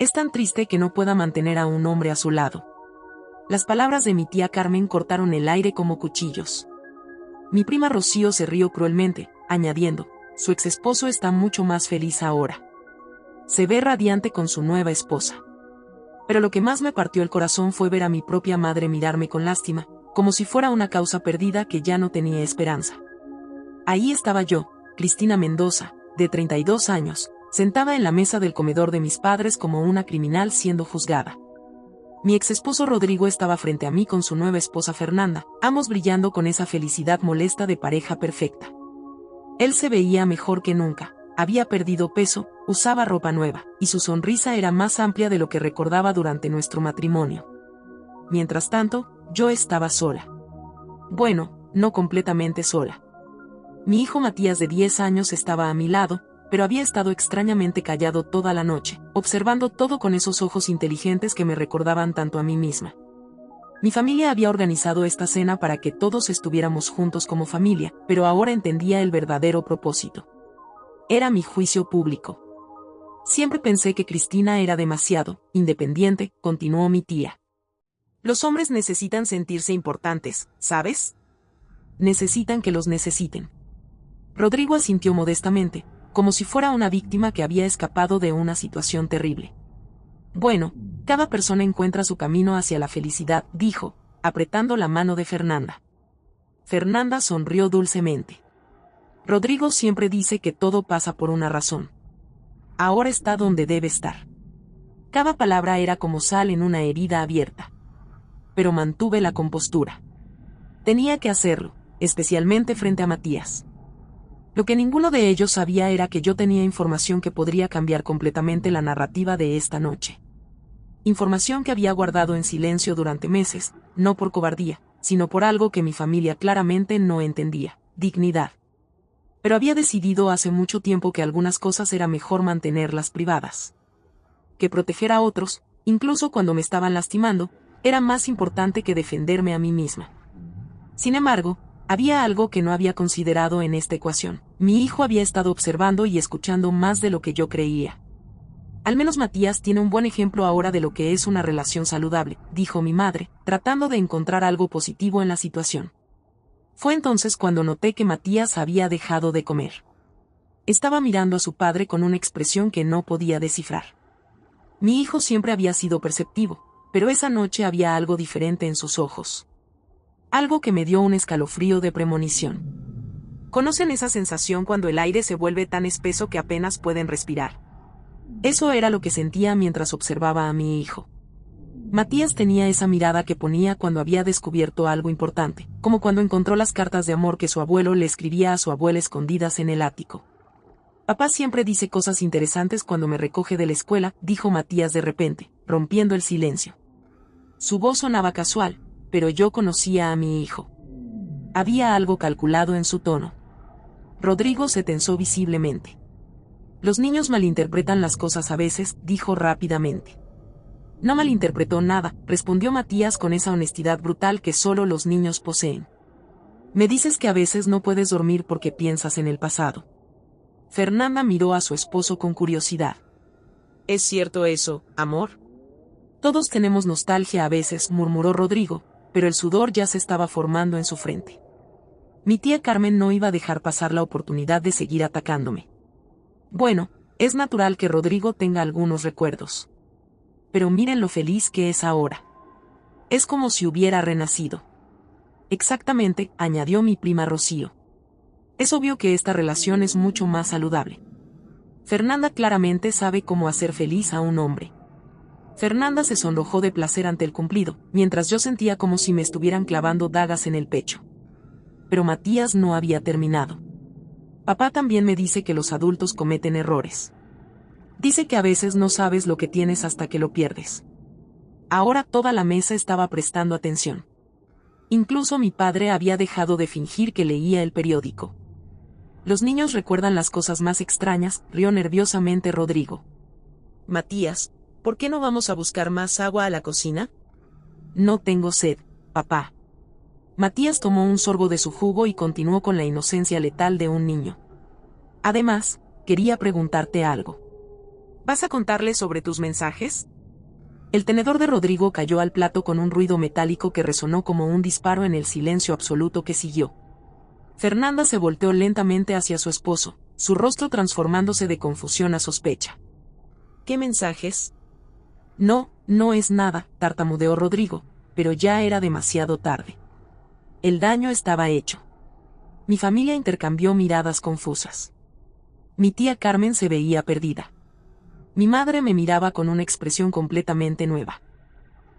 Es tan triste que no pueda mantener a un hombre a su lado. Las palabras de mi tía Carmen cortaron el aire como cuchillos. Mi prima Rocío se rió cruelmente, añadiendo, su exesposo está mucho más feliz ahora. Se ve radiante con su nueva esposa. Pero lo que más me partió el corazón fue ver a mi propia madre mirarme con lástima, como si fuera una causa perdida que ya no tenía esperanza. Ahí estaba yo, Cristina Mendoza, de 32 años, sentada en la mesa del comedor de mis padres como una criminal siendo juzgada. Mi exesposo Rodrigo estaba frente a mí con su nueva esposa Fernanda, ambos brillando con esa felicidad molesta de pareja perfecta. Él se veía mejor que nunca, había perdido peso, usaba ropa nueva, y su sonrisa era más amplia de lo que recordaba durante nuestro matrimonio. Mientras tanto, yo estaba sola. Bueno, no completamente sola. Mi hijo Matías de 10 años estaba a mi lado, pero había estado extrañamente callado toda la noche, observando todo con esos ojos inteligentes que me recordaban tanto a mí misma. Mi familia había organizado esta cena para que todos estuviéramos juntos como familia, pero ahora entendía el verdadero propósito. Era mi juicio público. Siempre pensé que Cristina era demasiado independiente, continuó mi tía. Los hombres necesitan sentirse importantes, ¿sabes? Necesitan que los necesiten. Rodrigo asintió modestamente, como si fuera una víctima que había escapado de una situación terrible. Bueno, cada persona encuentra su camino hacia la felicidad, dijo, apretando la mano de Fernanda. Fernanda sonrió dulcemente. Rodrigo siempre dice que todo pasa por una razón. Ahora está donde debe estar. Cada palabra era como sal en una herida abierta. Pero mantuve la compostura. Tenía que hacerlo, especialmente frente a Matías. Lo que ninguno de ellos sabía era que yo tenía información que podría cambiar completamente la narrativa de esta noche. Información que había guardado en silencio durante meses, no por cobardía, sino por algo que mi familia claramente no entendía, dignidad. Pero había decidido hace mucho tiempo que algunas cosas era mejor mantenerlas privadas. Que proteger a otros, incluso cuando me estaban lastimando, era más importante que defenderme a mí misma. Sin embargo, había algo que no había considerado en esta ecuación. Mi hijo había estado observando y escuchando más de lo que yo creía. Al menos Matías tiene un buen ejemplo ahora de lo que es una relación saludable, dijo mi madre, tratando de encontrar algo positivo en la situación. Fue entonces cuando noté que Matías había dejado de comer. Estaba mirando a su padre con una expresión que no podía descifrar. Mi hijo siempre había sido perceptivo, pero esa noche había algo diferente en sus ojos. Algo que me dio un escalofrío de premonición. ¿Conocen esa sensación cuando el aire se vuelve tan espeso que apenas pueden respirar? Eso era lo que sentía mientras observaba a mi hijo. Matías tenía esa mirada que ponía cuando había descubierto algo importante, como cuando encontró las cartas de amor que su abuelo le escribía a su abuela escondidas en el ático. Papá siempre dice cosas interesantes cuando me recoge de la escuela, dijo Matías de repente, rompiendo el silencio. Su voz sonaba casual, pero yo conocía a mi hijo. Había algo calculado en su tono. Rodrigo se tensó visiblemente. Los niños malinterpretan las cosas a veces, dijo rápidamente. No malinterpretó nada, respondió Matías con esa honestidad brutal que solo los niños poseen. Me dices que a veces no puedes dormir porque piensas en el pasado. Fernanda miró a su esposo con curiosidad. ¿Es cierto eso, amor? Todos tenemos nostalgia a veces, murmuró Rodrigo, pero el sudor ya se estaba formando en su frente. Mi tía Carmen no iba a dejar pasar la oportunidad de seguir atacándome. Bueno, es natural que Rodrigo tenga algunos recuerdos. Pero miren lo feliz que es ahora. Es como si hubiera renacido. Exactamente, añadió mi prima Rocío. Es obvio que esta relación es mucho más saludable. Fernanda claramente sabe cómo hacer feliz a un hombre. Fernanda se sonrojó de placer ante el cumplido, mientras yo sentía como si me estuvieran clavando dagas en el pecho. Pero Matías no había terminado. Papá también me dice que los adultos cometen errores. Dice que a veces no sabes lo que tienes hasta que lo pierdes. Ahora toda la mesa estaba prestando atención. Incluso mi padre había dejado de fingir que leía el periódico. Los niños recuerdan las cosas más extrañas, rió nerviosamente Rodrigo. Matías, ¿por qué no vamos a buscar más agua a la cocina? No tengo sed, papá. Matías tomó un sorbo de su jugo y continuó con la inocencia letal de un niño. Además, quería preguntarte algo. ¿Vas a contarle sobre tus mensajes? El tenedor de Rodrigo cayó al plato con un ruido metálico que resonó como un disparo en el silencio absoluto que siguió. Fernanda se volteó lentamente hacia su esposo, su rostro transformándose de confusión a sospecha. ¿Qué mensajes? No, no es nada, tartamudeó Rodrigo, pero ya era demasiado tarde. El daño estaba hecho. Mi familia intercambió miradas confusas. Mi tía Carmen se veía perdida. Mi madre me miraba con una expresión completamente nueva.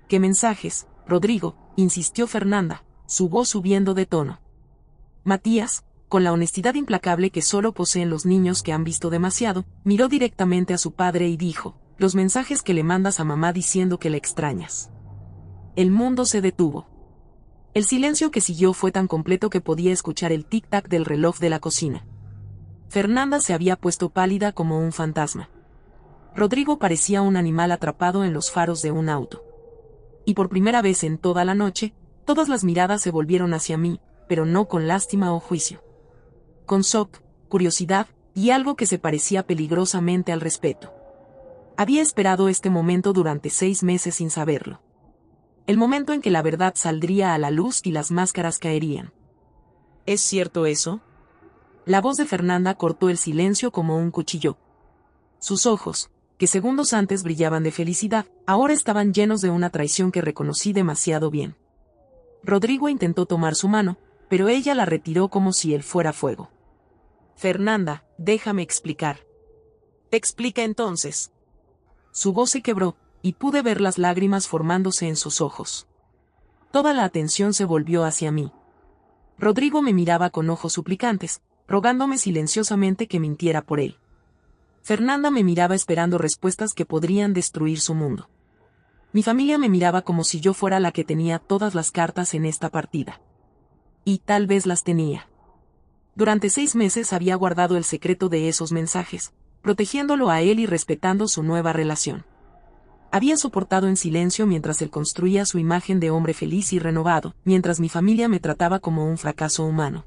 ¿Qué mensajes, Rodrigo?, insistió Fernanda, su voz subiendo de tono. Matías, con la honestidad implacable que solo poseen los niños que han visto demasiado, miró directamente a su padre y dijo, los mensajes que le mandas a mamá diciendo que la extrañas. El mundo se detuvo. El silencio que siguió fue tan completo que podía escuchar el tic-tac del reloj de la cocina. Fernanda se había puesto pálida como un fantasma. Rodrigo parecía un animal atrapado en los faros de un auto. Y por primera vez en toda la noche, todas las miradas se volvieron hacia mí, pero no con lástima o juicio. Con shock, curiosidad, y algo que se parecía peligrosamente al respeto. Había esperado este momento durante 6 meses sin saberlo. El momento en que la verdad saldría a la luz y las máscaras caerían. ¿Es cierto eso? La voz de Fernanda cortó el silencio como un cuchillo. Sus ojos, que segundos antes brillaban de felicidad, ahora estaban llenos de una traición que reconocí demasiado bien. Rodrigo intentó tomar su mano, pero ella la retiró como si él fuera fuego. Fernanda, déjame explicar. Explica entonces. Su voz se quebró, y pude ver las lágrimas formándose en sus ojos. Toda la atención se volvió hacia mí. Rodrigo me miraba con ojos suplicantes, rogándome silenciosamente que mintiera por él. Fernanda me miraba esperando respuestas que podrían destruir su mundo. Mi familia me miraba como si yo fuera la que tenía todas las cartas en esta partida. Y tal vez las tenía. Durante 6 meses había guardado el secreto de esos mensajes, protegiéndolo a él y respetando su nueva relación. Había soportado en silencio mientras él construía su imagen de hombre feliz y renovado, mientras mi familia me trataba como un fracaso humano.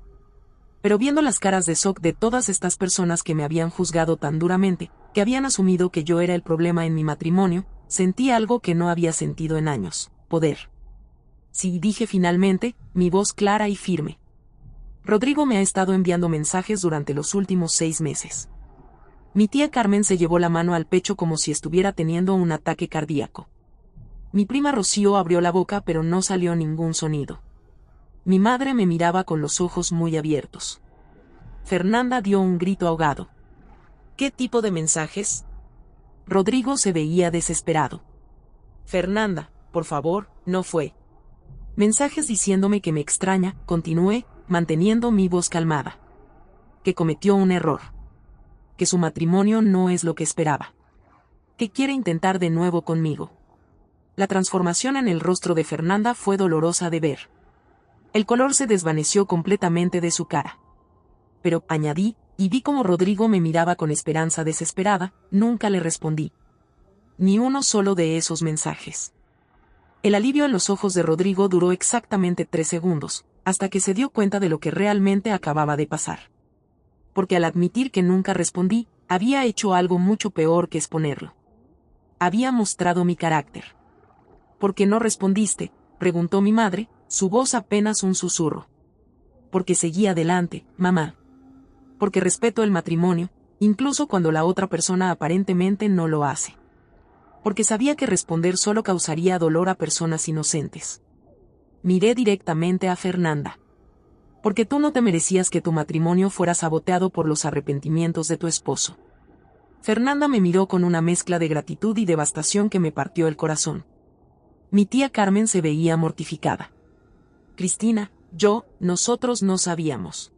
Pero viendo las caras de shock de todas estas personas que me habían juzgado tan duramente, que habían asumido que yo era el problema en mi matrimonio, sentí algo que no había sentido en años: poder. Sí, dije finalmente, mi voz clara y firme. Rodrigo me ha estado enviando mensajes durante los últimos 6 meses. Mi tía Carmen se llevó la mano al pecho como si estuviera teniendo un ataque cardíaco. Mi prima Rocío abrió la boca pero no salió ningún sonido. Mi madre me miraba con los ojos muy abiertos. Fernanda dio un grito ahogado. ¿Qué tipo de mensajes? Rodrigo se veía desesperado. Fernanda, por favor, no fue. Mensajes diciéndome que me extraña, continué, manteniendo mi voz calmada. Que cometió un error. Que su matrimonio no es lo que esperaba. Que quiere intentar de nuevo conmigo. La transformación en el rostro de Fernanda fue dolorosa de ver. El color se desvaneció completamente de su cara. Pero, añadí, y vi como Rodrigo me miraba con esperanza desesperada, nunca le respondí. Ni uno solo de esos mensajes. El alivio en los ojos de Rodrigo duró exactamente 3 segundos, hasta que se dio cuenta de lo que realmente acababa de pasar. Porque al admitir que nunca respondí, había hecho algo mucho peor que exponerlo. Había mostrado mi carácter. ¿Por qué no respondiste?, preguntó mi madre, su voz apenas un susurro. Porque seguí adelante, mamá. Porque respeto el matrimonio, incluso cuando la otra persona aparentemente no lo hace. Porque sabía que responder solo causaría dolor a personas inocentes. Miré directamente a Fernanda. Porque tú no te merecías que tu matrimonio fuera saboteado por los arrepentimientos de tu esposo. Fernanda me miró con una mezcla de gratitud y devastación que me partió el corazón. Mi tía Carmen se veía mortificada. Cristina, nosotros no sabíamos.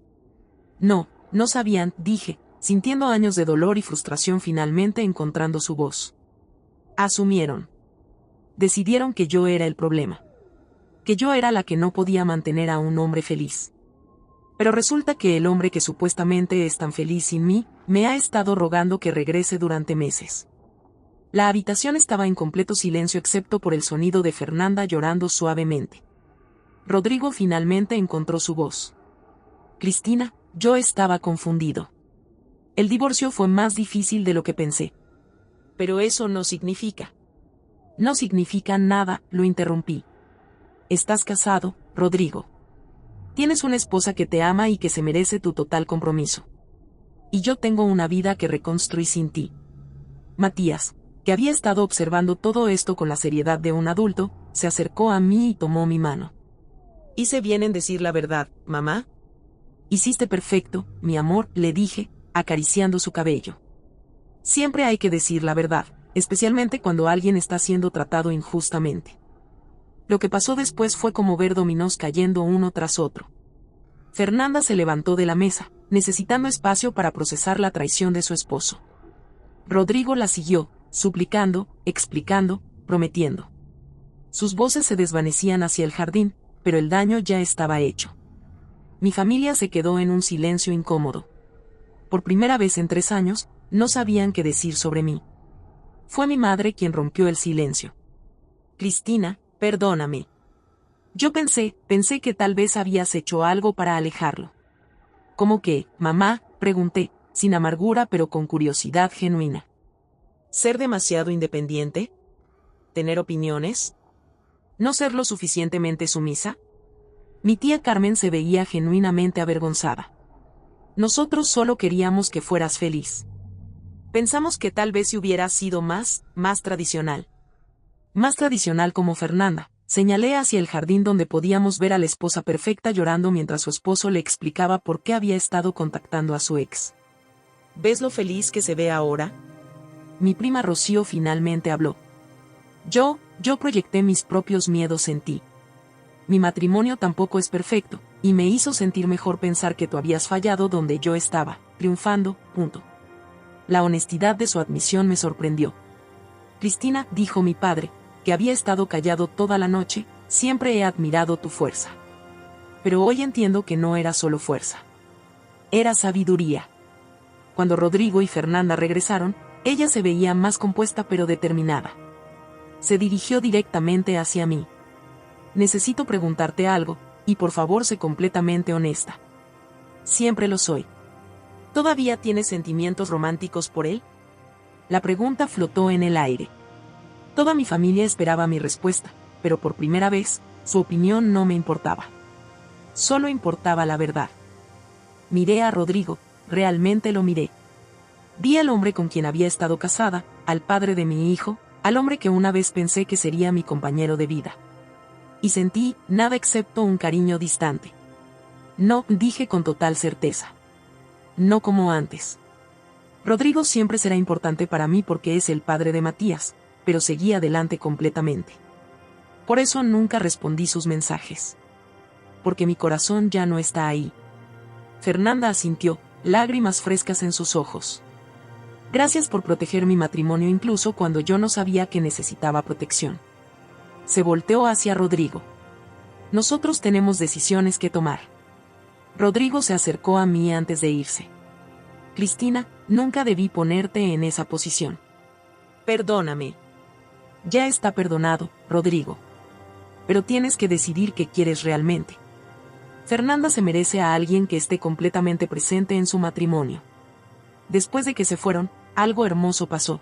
No, no sabían, dije, sintiendo años de dolor y frustración finalmente encontrando su voz. Asumieron. Decidieron que yo era el problema. Que yo era la que no podía mantener a un hombre feliz. Pero resulta que el hombre que supuestamente es tan feliz sin mí, me ha estado rogando que regrese durante meses. La habitación estaba en completo silencio excepto por el sonido de Fernanda llorando suavemente. Rodrigo finalmente encontró su voz. Cristina, yo estaba confundido. El divorcio fue más difícil de lo que pensé. Pero eso no significa. No significa nada, lo interrumpí. Estás casado, Rodrigo. Tienes una esposa que te ama y que se merece tu total compromiso. Y yo tengo una vida que reconstruí sin ti. Matías, que había estado observando todo esto con la seriedad de un adulto, se acercó a mí y tomó mi mano. ¿Hice bien en decir la verdad, mamá? Hiciste perfecto, mi amor, le dije, acariciando su cabello. Siempre hay que decir la verdad, especialmente cuando alguien está siendo tratado injustamente. Lo que pasó después fue como ver dominós cayendo uno tras otro. Fernanda se levantó de la mesa, necesitando espacio para procesar la traición de su esposo. Rodrigo la siguió, suplicando, explicando, prometiendo. Sus voces se desvanecían hacia el jardín, pero el daño ya estaba hecho. Mi familia se quedó en un silencio incómodo. Por primera vez en 3 años, no sabían qué decir sobre mí. Fue mi madre quien rompió el silencio. Cristina, perdóname. Yo pensé que tal vez habías hecho algo para alejarlo. ¿Cómo qué, mamá?, pregunté, sin amargura pero con curiosidad genuina. ¿Ser demasiado independiente? ¿Tener opiniones? ¿No ser lo suficientemente sumisa? Mi tía Carmen se veía genuinamente avergonzada. Nosotros solo queríamos que fueras feliz. Pensamos que tal vez si hubieras sido más tradicional. Más tradicional como Fernanda. Señalé hacia el jardín donde podíamos ver a la esposa perfecta llorando mientras su esposo le explicaba por qué había estado contactando a su ex. ¿Ves lo feliz que se ve ahora? Mi prima Rocío finalmente habló. Yo proyecté mis propios miedos en ti. Mi matrimonio tampoco es perfecto, y me hizo sentir mejor pensar que tú habías fallado donde yo estaba, triunfando, punto. La honestidad de su admisión me sorprendió. Cristina, dijo mi padre, que había estado callado toda la noche, siempre he admirado tu fuerza. Pero hoy entiendo que no era solo fuerza. Era sabiduría. Cuando Rodrigo y Fernanda regresaron, ella se veía más compuesta pero determinada. Se dirigió directamente hacia mí. Necesito preguntarte algo, y por favor sé completamente honesta. Siempre lo soy. ¿Todavía tienes sentimientos románticos por él? La pregunta flotó en el aire. Toda mi familia esperaba mi respuesta, pero por primera vez, su opinión no me importaba. Solo importaba la verdad. Miré a Rodrigo, realmente lo miré. Vi al hombre con quien había estado casada, al padre de mi hijo, al hombre que una vez pensé que sería mi compañero de vida. Y sentí nada excepto un cariño distante. No, dije con total certeza. No como antes. Rodrigo siempre será importante para mí porque es el padre de Matías, pero seguí adelante completamente. Por eso nunca respondí sus mensajes. Porque mi corazón ya no está ahí. Fernanda asintió, lágrimas frescas en sus ojos. Gracias por proteger mi matrimonio incluso cuando yo no sabía que necesitaba protección. Se volteó hacia Rodrigo. Nosotros tenemos decisiones que tomar. Rodrigo se acercó a mí antes de irse. Cristina, nunca debí ponerte en esa posición. Perdóname. Ya está perdonado, Rodrigo. Pero tienes que decidir qué quieres realmente. Fernanda se merece a alguien que esté completamente presente en su matrimonio. Después de que se fueron, algo hermoso pasó.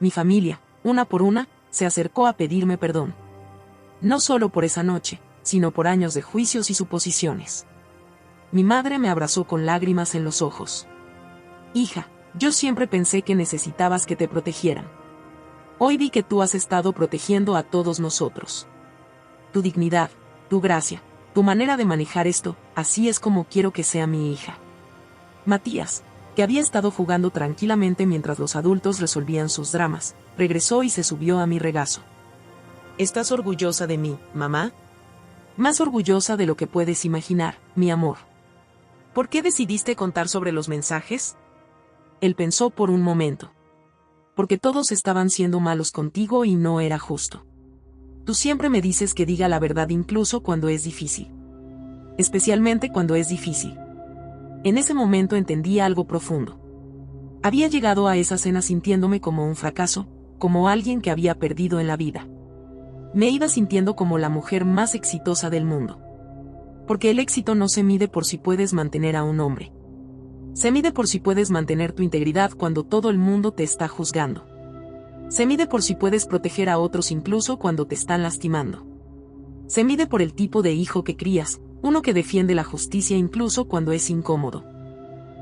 Mi familia, una por una, se acercó a pedirme perdón. No solo por esa noche, sino por años de juicios y suposiciones. Mi madre me abrazó con lágrimas en los ojos. Hija, yo siempre pensé que necesitabas que te protegieran. Hoy vi que tú has estado protegiendo a todos nosotros. Tu dignidad, tu gracia, tu manera de manejar esto, así es como quiero que sea mi hija. Matías, que había estado jugando tranquilamente mientras los adultos resolvían sus dramas, regresó y se subió a mi regazo. ¿Estás orgullosa de mí, mamá? Más orgullosa de lo que puedes imaginar, mi amor. ¿Por qué decidiste contar sobre los mensajes? Él pensó por un momento. Porque todos estaban siendo malos contigo y no era justo. Tú siempre me dices que diga la verdad incluso cuando es difícil. Especialmente cuando es difícil. En ese momento entendí algo profundo. Había llegado a esa cena sintiéndome como un fracaso, como alguien que había perdido en la vida. Me iba sintiendo como la mujer más exitosa del mundo. Porque el éxito no se mide por si puedes mantener a un hombre. Se mide por si puedes mantener tu integridad cuando todo el mundo te está juzgando. Se mide por si puedes proteger a otros incluso cuando te están lastimando. Se mide por el tipo de hijo que crías, uno que defiende la justicia incluso cuando es incómodo.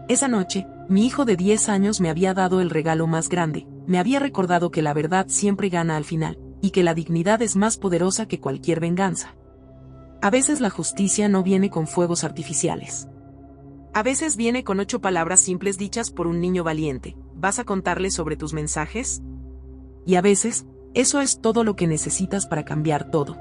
Esa noche, mi hijo de 10 años me había dado el regalo más grande, me había recordado que la verdad siempre gana al final, y que la dignidad es más poderosa que cualquier venganza. A veces la justicia no viene con fuegos artificiales. A veces viene con 8 palabras simples dichas por un niño valiente. ¿Vas a contarle sobre tus mensajes? Y a veces, eso es todo lo que necesitas para cambiar todo.